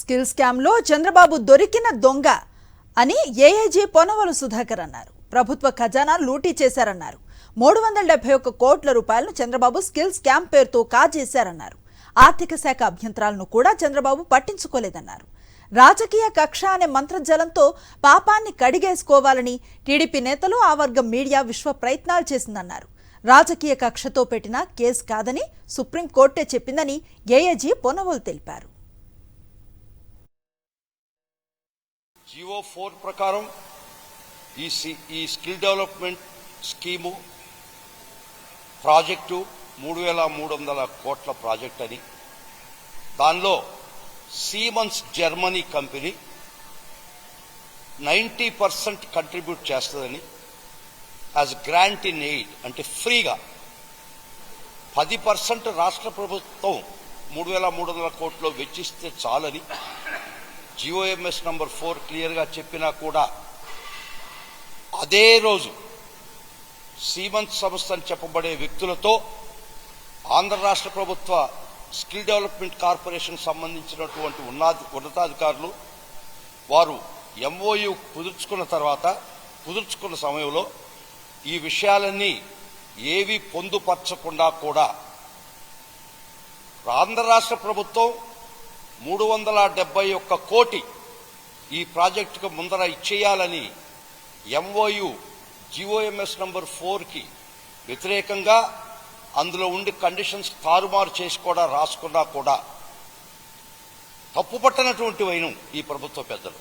Skill scam లో చంద్రబాబు దొరికిన దొంగ అని ఏఐజీ పొనవలు సుధాకర్ అన్నారు. ప్రభుత్వ ఖజానా లూటీ చేశారన్నారు. 371 కోట్ల రూపాయలను చంద్రబాబు స్కిల్ స్కామ్ పేరుతో కాజేశారన్నారు. ఆర్థిక శాఖ అభ్యంతరాలను కూడా చంద్రబాబు పట్టించుకోలేదన్నారు. రాజకీయ కక్ష అనే మంత్రజలంతో పాపాన్ని కడిగేసుకోవాలని టీడీపీ నేతలు ఆ వర్గం మీడియా విశ్వ ప్రయత్నాలు చేసిందన్నారు. రాజకీయ కక్షతో పెట్టిన కేసు కాదని సుప్రీంకోర్టే చెప్పిందని ఏఐజీ పొనవలు తెలిపారు. జియో 4 ప్రకారం ఈ స్కిల్ డెవలప్మెంట్ స్కీము ప్రాజెక్టు 3,300 కోట్ల ప్రాజెక్ట్ అని, దానిలో సీమన్స్ జర్మనీ కంపెనీ 90% కంట్రిబ్యూట్ చేస్తుందని, యాజ్ గ్రాంట్ ఇన్ ఎయిడ్ అంటే ఫ్రీగా 10% రాష్ట్ర ప్రభుత్వం 3,300 కోట్లు వెచ్చిస్తే చాలని జిఓఎంఎస్ నంబర్ 4 క్లియర్గా చెప్పినా కూడా అదే రోజు సీమన్స్ సంస్థ అని చెప్పబడే వ్యక్తులతో ఆంధ్ర రాష్ట్ర ప్రభుత్వ స్కిల్ డెవలప్మెంట్ కార్పొరేషన్ సంబంధించినటువంటి ఉన్నతాధికారులు వారు ఎంఓయు కుదుర్చుకున్న సమయంలో ఈ విషయాలన్నీ ఏవి పొందుపరచకుండా కూడా ఆంధ్ర రాష్ట్ర ప్రభుత్వం 371 కోటి ఈ ప్రాజెక్టుకు ముందర ఇచ్చేయాలని ఎంఓయు జిఓఎంఎస్ నంబర్ 4కి వ్యతిరేకంగా అందులో ఉండి కండిషన్స్ తారుమారు చేసి కూడా రాసుకున్నా కూడా తప్పుపట్టనటువంటి వైనం ఈ ప్రభుత్వ పెద్దలు.